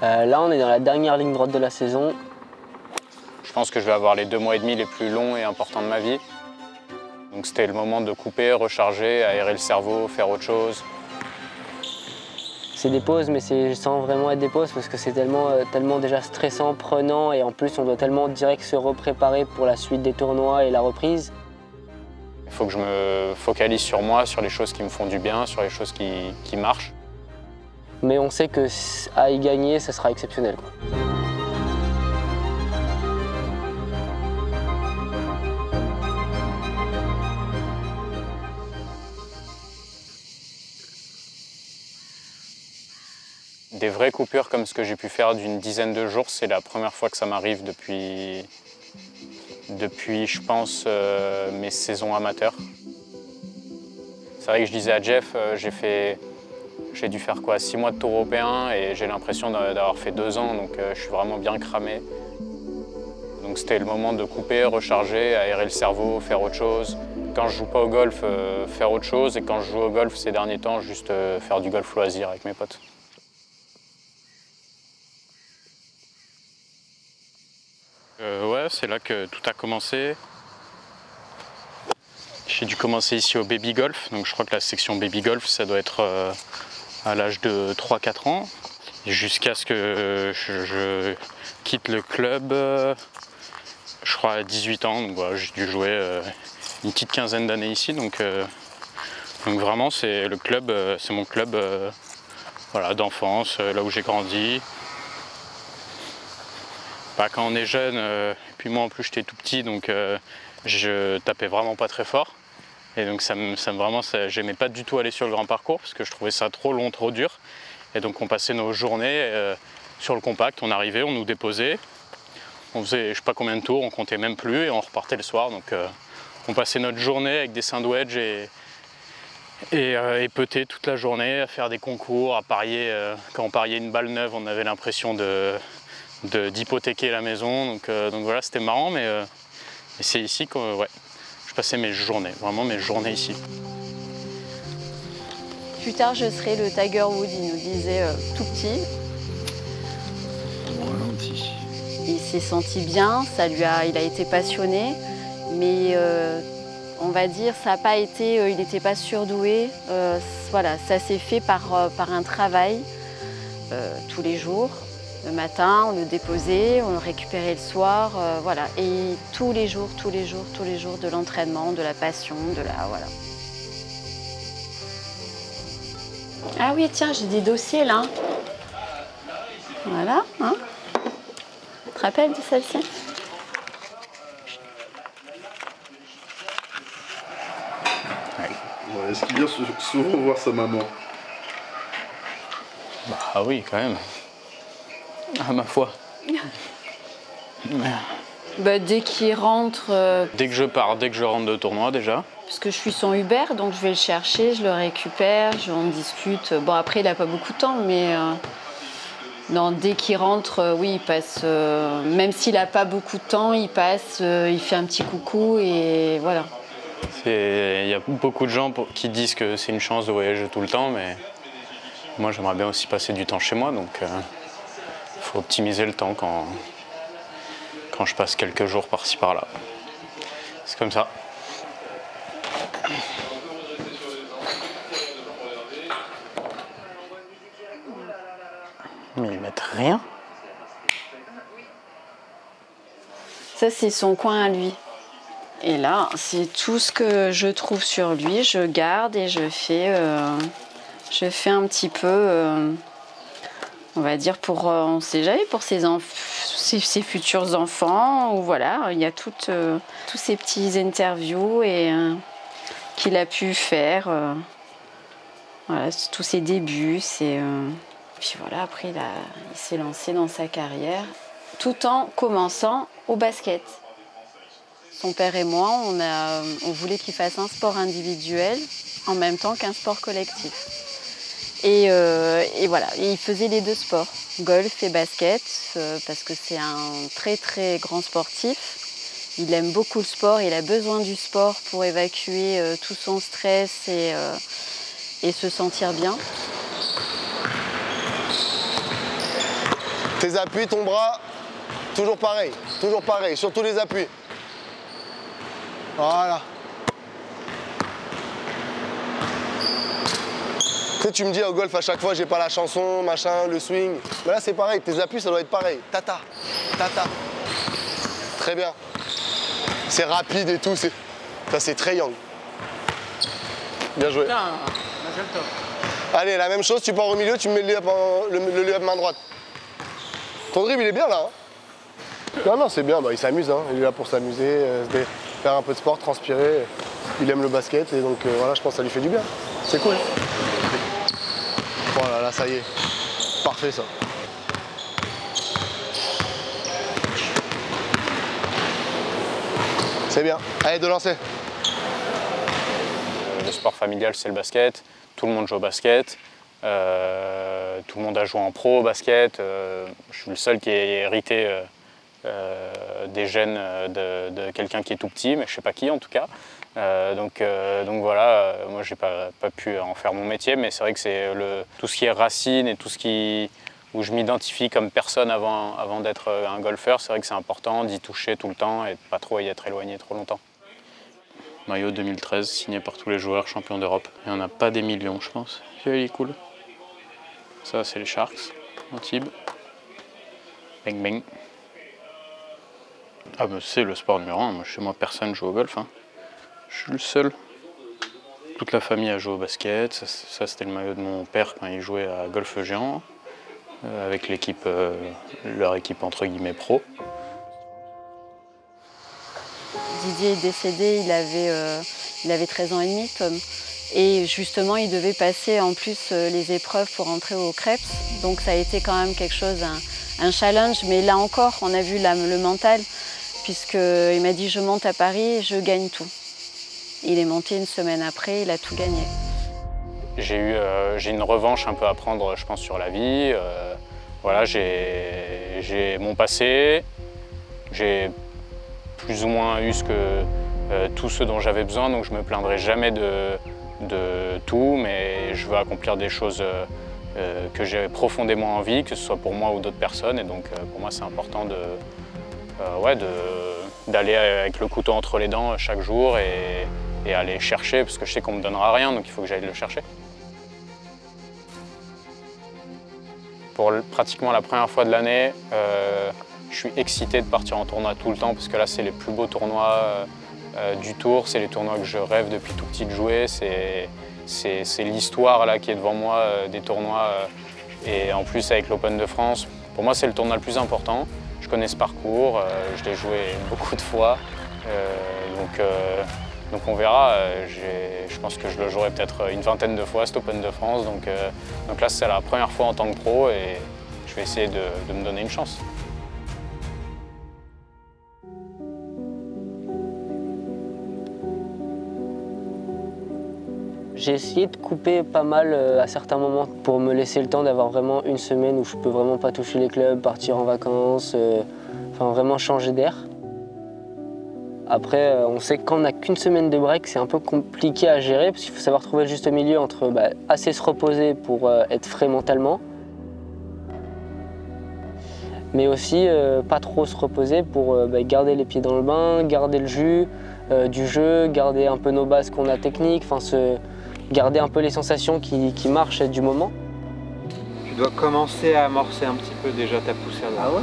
Là, on est dans la dernière ligne droite de la saison. Je pense que je vais avoir les 2 mois et demi les plus longs et importants de ma vie. Donc c'était le moment de couper, recharger, aérer le cerveau, faire autre chose. C'est des pauses, mais c'est sans vraiment être des pauses parce que c'est tellement déjà stressant, prenant, et en plus on doit tellement direct se repréparer pour la suite des tournois et la reprise. Il faut que je me focalise sur moi, sur les choses qui me font du bien, sur les choses qui marchent. Mais on sait qu'à y gagner, ça sera exceptionnel, quoi. Des vraies coupures comme ce que j'ai pu faire d'une dizaine de jours, c'est la première fois que ça m'arrive depuis je pense, mes saisons amateurs. C'est vrai que je disais à Jeff, j'ai dû faire quoi, 6 mois de tour européen et j'ai l'impression d'avoir fait 2 ans, donc je suis vraiment bien cramé. Donc c'était le moment de couper, recharger, aérer le cerveau, faire autre chose. Quand je joue pas au golf, faire autre chose, et quand je joue au golf ces derniers temps, juste faire du golf loisir avec mes potes. Ouais, c'est là que tout a commencé. J'ai dû commencer ici au baby golf, donc je crois que la section baby golf, ça doit être à l'âge de 3-4 ans, jusqu'à ce que je quitte le club, je crois à 18 ans, donc voilà, j'ai dû jouer une petite quinzaine d'années ici, donc vraiment c'est le club, c'est mon club voilà, d'enfance, là où j'ai grandi. Bah, quand on est jeune, puis moi en plus j'étais tout petit, donc je tapais vraiment pas très fort. Et donc j'aimais pas du tout aller sur le grand parcours parce que je trouvais ça trop long, trop dur. Et donc on passait nos journées sur le compact, on arrivait, on nous déposait, on faisait je sais pas combien de tours, on comptait même plus et on repartait le soir. Donc on passait notre journée avec des sandwichs et peter toute la journée, à faire des concours, à parier. Quand on pariait une balle neuve, on avait l'impression d'hypothéquer la maison. Donc voilà, c'était marrant, mais c'est ici que ouais, je passais mes journées, vraiment mes journées ici. Plus tard, je serai le Tiger Woods, il nous disait tout petit. Il s'est senti bien, il a été passionné, mais on va dire, ça n'a pas été, il n'était pas surdoué. Voilà, ça s'est fait par un travail tous les jours. Le matin, on le déposait, on le récupérait le soir, voilà. Et tous les jours de l'entraînement, de la passion, voilà. Ah oui, tiens, j'ai des dossiers là. Voilà, hein. Tu te rappelles de celle-ci? Ouais, est-ce qu'il vient souvent voir sa maman? Bah oui, quand même. À ma foi. Bah, dès qu'il rentre... Dès que je pars, dès que je rentre de tournoi déjà. Parce que je suis son Uber, donc je vais le chercher, je le récupère, on discute. Bon, après, il n'a pas beaucoup de temps, mais... Non, dès qu'il rentre, oui, il passe... même s'il n'a pas beaucoup de temps, il passe, il fait un petit coucou et voilà. Il y a beaucoup de gens qui disent que c'est une chance de voyager tout le temps, mais moi, j'aimerais bien aussi passer du temps chez moi, donc il faut optimiser le temps quand je passe quelques jours par-ci par-là. C'est comme ça. Mais ils mettent rien. Ça, c'est son coin à lui. Et là, c'est tout ce que je trouve sur lui. Je garde et je fais un petit peu, on va dire, on sait jamais, pour ses futurs enfants. Ou voilà, il y a tous ces petits interviews qu'il a pu faire. Voilà, tous ses débuts. Puis voilà, après, il s'est lancé dans sa carrière, tout en commençant au basket. Son père et moi, on voulait qu'il fasse un sport individuel en même temps qu'un sport collectif. Et voilà, et il faisait les deux sports, golf et basket, parce que c'est un très très grand sportif. Il aime beaucoup le sport, il a besoin du sport pour évacuer tout son stress et se sentir bien. Tes appuis, ton bras, toujours pareil, sur tous les appuis. Voilà. Tu sais, tu me dis au golf à chaque fois, j'ai pas la chanson, machin, le swing. Mais là, c'est pareil, tes appuis, ça doit être pareil. Tata, tata. Très bien. C'est rapide et tout, ça c'est très young. Bien joué. Allez, la même chose, tu pars au milieu, tu me mets le lay-up main droite. Ton dribble, il est bien là. Hein. Non, c'est bien, bah, il s'amuse. Hein. Il est là pour s'amuser, faire un peu de sport, transpirer. Il aime le basket et donc voilà, je pense que ça lui fait du bien. C'est cool. Voilà, là, ça y est. Parfait, ça. C'est bien. Allez, de lancer. Le sport familial, c'est le basket. Tout le monde joue au basket. Tout le monde a joué en pro au basket. Je suis le seul qui ait hérité des gènes de quelqu'un qui est tout petit, mais je ne sais pas qui en tout cas. Donc voilà, moi j'ai pas pu en faire mon métier, mais c'est vrai que c'est tout ce qui est racines et tout ce où je m'identifie comme personne avant d'être un golfeur, c'est vrai que c'est important d'y toucher tout le temps et de pas trop y être éloigné trop longtemps. Maillot 2013, signé par tous les joueurs, champion d'Europe. Et on n'a pas des millions, je pense. Il est cool. Ça, c'est les Sharks, Antibes. Bang bang. Ah, mais c'est le sport numéro 1. Moi, chez moi, personne joue au golf. Hein. Je suis le seul. Toute la famille a joué au basket. Ça c'était le maillot de mon père quand il jouait à Golf Géant, avec l'équipe, leur équipe entre guillemets pro. Didier est décédé, il avait 13 ans et demi, Tom. Et justement, il devait passer en plus les épreuves pour entrer au Krebs. Donc ça a été quand même quelque chose, un challenge. Mais là encore, on a vu le mental, puisqu'il m'a dit « je monte à Paris, je gagne tout ». Il est monté une semaine après, il a tout gagné. J'ai une revanche un peu à prendre, je pense, sur la vie. Voilà, j'ai mon passé, j'ai plus ou moins eu tout ce dont j'avais besoin, donc je ne me plaindrai jamais de tout, mais je veux accomplir des choses que j'ai profondément envie, que ce soit pour moi ou d'autres personnes, et donc pour moi c'est important d'aller avec le couteau entre les dents chaque jour et aller chercher, parce que je sais qu'on ne me donnera rien, donc il faut que j'aille le chercher. Pour pratiquement la première fois de l'année, je suis excité de partir en tournoi tout le temps, parce que là c'est les plus beaux tournois du Tour, c'est les tournois que je rêve depuis tout petit de jouer, c'est l'histoire là qui est devant moi des tournois, et en plus avec l'Open de France, pour moi c'est le tournoi le plus important. Je connais ce parcours, je l'ai joué beaucoup de fois, donc on verra. Je pense que je le jouerai peut-être une vingtaine de fois, cet Open de France. Donc là, c'est la première fois en tant que pro et je vais essayer de me donner une chance. J'ai essayé de couper pas mal à certains moments pour me laisser le temps d'avoir vraiment une semaine où je peux vraiment pas toucher les clubs, partir en vacances, enfin vraiment changer d'air. Après, on sait que quand on n'a qu'une semaine de break, c'est un peu compliqué à gérer parce qu'il faut savoir trouver le juste milieu entre assez se reposer pour être frais mentalement, mais aussi pas trop se reposer pour garder les pieds dans le bain, garder le jus du jeu, garder un peu nos bases qu'on a techniques, garder un peu les sensations qui marchent du moment. Tu dois commencer à amorcer un petit peu déjà ta poussade. Ah ouais?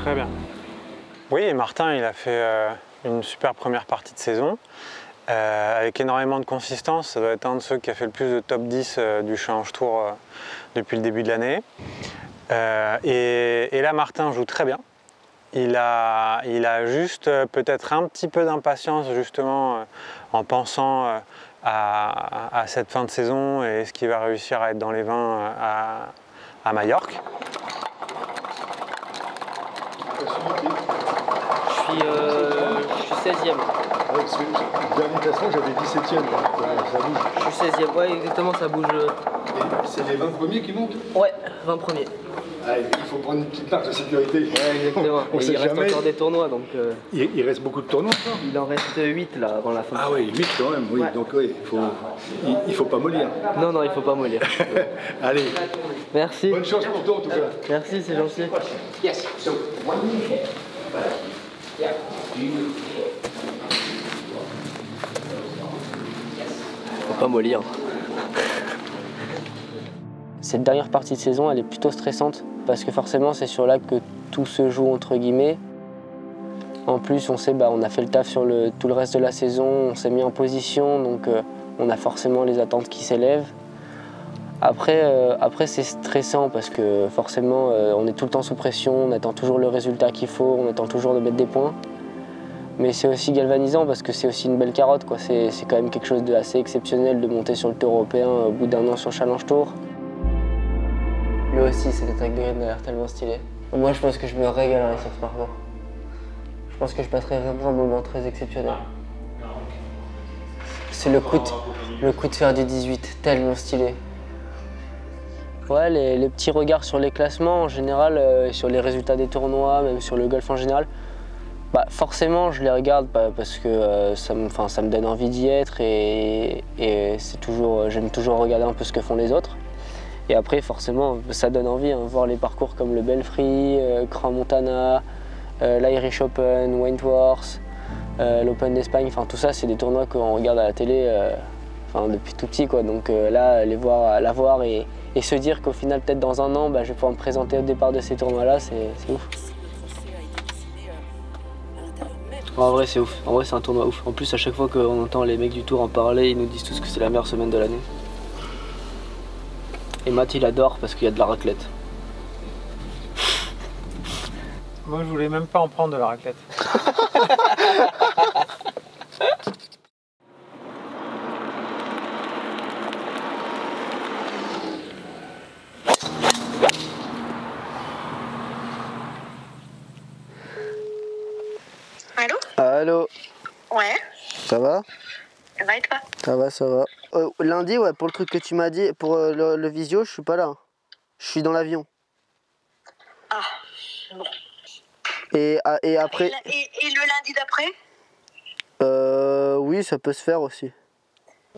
Très bien. Oui, Martin, il a fait une super première partie de saison, avec énormément de consistance. Ça doit être un de ceux qui a fait le plus de top 10 du Challenge Tour depuis le début de l'année. Et là, Martin joue très bien. Il a juste peut-être un petit peu d'impatience justement en pensant à cette fin de saison et ce qu'il va réussir à être dans les 20 à Majorque. Je suis 16e. Ouais, parce que le dernier classement, j'avais 17e, donc ça bouge. Je suis 16e, ouais exactement, ça bouge. Et c'est les 20 premiers qui montent? Ouais, 20 premiers. Ah, il faut prendre une petite marque de sécurité. Ouais, exactement. On Et sait il reste jamais. encore des tournois, donc... Il reste beaucoup de tournois. il en reste 8 là, avant la fin. Ah oui, 8 quand même, oui. Ouais. Donc oui, il faut pas mollir. Non, non, il faut pas mollir. Allez, Merci. bonne chance pour toi en tout cas. Merci, c'est gentil. Faut pas mollir. Cette dernière partie de saison, elle est plutôt stressante parce que forcément, c'est sur là que tout se joue entre guillemets. En plus, on sait, on a fait le taf sur tout le reste de la saison, on s'est mis en position, donc on a forcément les attentes qui s'élèvent. Après c'est stressant parce que forcément, on est tout le temps sous pression, on attend toujours le résultat qu'il faut, on attend toujours de mettre des points. Mais c'est aussi galvanisant parce que c'est aussi une belle carotte, quoi. C'est quand même quelque chose d'assez exceptionnel de monter sur le tour européen au bout d'un an sur Challenge Tour. Lui aussi, cette attaque de green a l'air tellement stylé. Moi, je pense que je me régalerai sur ce parcours. Je pense que je passerai vraiment un moment très exceptionnel. C'est le coup de faire du 18, tellement stylé. Ouais, les petits regards sur les classements en général, sur les résultats des tournois, même sur le golf en général, forcément je les regarde parce que ça me donne envie d'y être et j'aime toujours regarder un peu ce que font les autres. Et après forcément ça donne envie, voir les parcours comme le Belfry, Crans-Montana, l'Irish Open, Wentworth, l'Open d'Espagne, tout ça c'est des tournois qu'on regarde à la télé depuis tout petit, quoi. Donc là, la voir et se dire qu'au final peut-être dans un an je vais pouvoir me présenter au départ de ces tournois-là, c'est ouf. En vrai c'est ouf, en vrai c'est un tournoi ouf. En plus à chaque fois qu'on entend les mecs du tour en parler, ils nous disent tous que c'est la meilleure semaine de l'année. Et Matt il adore parce qu'il y a de la raclette. Moi je voulais même pas en prendre de la raclette. Allô? Allô? Ouais, Ça va? ça va et toi? Ça va, ça va. Lundi, ouais, pour le truc que tu m'as dit, pour le visio, je suis pas là. Je suis dans l'avion. Ah, bon. Et après, Et le lundi d'après? oui, ça peut se faire aussi.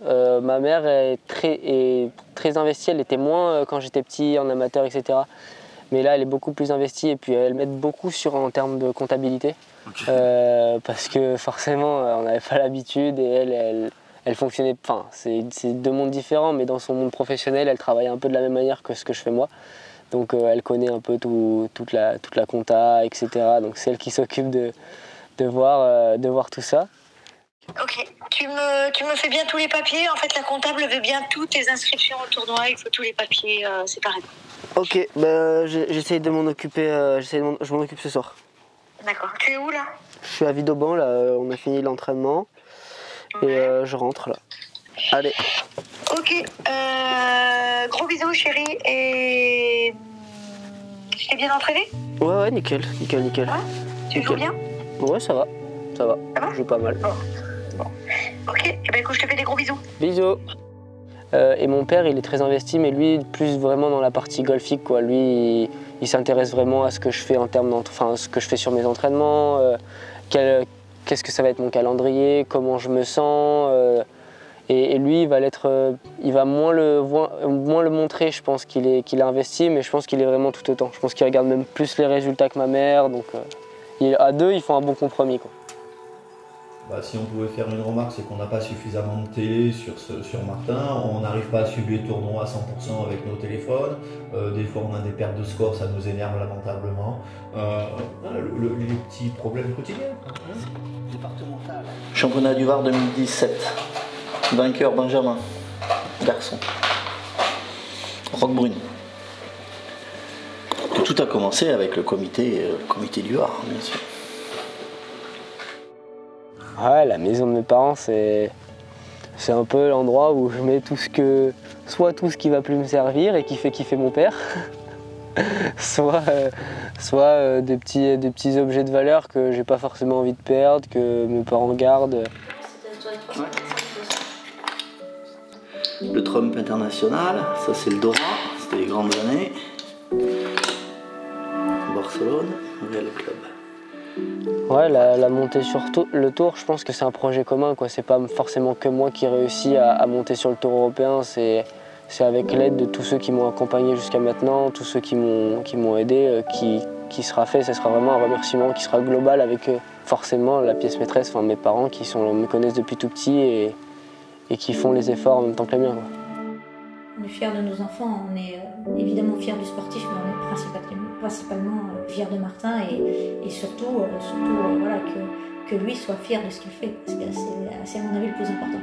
Ma mère est très investie, elle était moins quand j'étais petit, en amateur, etc. Mais là, elle est beaucoup plus investie et puis elle m'aide beaucoup en termes de comptabilité. Okay. Parce que forcément, on n'avait pas l'habitude et elle fonctionnait. C'est deux mondes différents, mais dans son monde professionnel, elle travaille un peu de la même manière que ce que je fais moi. Donc elle connaît un peu toute la compta, etc. Donc c'est elle qui s'occupe de voir tout ça. Ok, tu me fais bien tous les papiers. En fait, la comptable veut bien toutes tes inscriptions au tournoi. Il faut tous les papiers séparément. Ok, j'essaye de m'en occuper. Je m'en occupe ce soir. D'accord. Tu es où là? Je suis à Vidauban, là. On a fini l'entraînement. Ouais. Et je rentre là. Allez. Ok. Gros bisous, chérie. Et. Je t'ai bien entraîné? Ouais, nickel. Ouais. Tu joues bien? Ouais, ça va. Ça va. Je joue pas mal. Bon. Ok. Et écoute, je te fais des gros bisous. Bisous. Et mon père, il est très investi, mais lui, plus vraiment dans la partie golfique, quoi. Lui, il s'intéresse vraiment à ce que je fais ce que je fais sur mes entraînements, qu'est-ce que ça va être mon calendrier, comment je me sens. Et lui, il va moins le montrer, je pense qu'il est investi, mais je pense qu'il est vraiment tout autant. Je pense qu'il regarde même plus les résultats que ma mère, donc à deux, ils font un bon compromis, quoi. Si on pouvait faire une remarque, c'est qu'on n'a pas suffisamment de télé sur Martin, on n'arrive pas à suivre les tournois à 100% avec nos téléphones, des fois on a des pertes de score, ça nous énerve lamentablement, les petits problèmes quotidiens. Départemental. Championnat du Var 2017, vainqueur Benjamin, garçon, Roquebrune. Tout a commencé avec le comité du Var, bien sûr. Ouais, la maison de mes parents, c'est un peu l'endroit où je mets soit tout ce qui va plus me servir et qui fait kiffer mon père, soit des petits objets de valeur que j'ai pas forcément envie de perdre, que mes parents gardent. Le Trump international, ça c'est le Dora, c'était les grandes années. Barcelone, via le club. Ouais, la montée sur le Tour, je pense que c'est un projet commun, quoi. C'est pas forcément que moi qui réussis à monter sur le Tour européen, c'est avec l'aide de tous ceux qui m'ont accompagné jusqu'à maintenant, tous ceux qui m'ont aidé, qui sera fait. Ce sera vraiment un remerciement qui sera global avec forcément la pièce maîtresse, enfin mes parents qui me connaissent depuis tout petit et qui font les efforts en même temps que les miens, quoi. On est fiers de nos enfants, on est évidemment fiers du sportif, mais on est principalement fiers de Martin et surtout voilà, que lui soit fier de ce qu'il fait, parce que c'est à mon avis le plus important.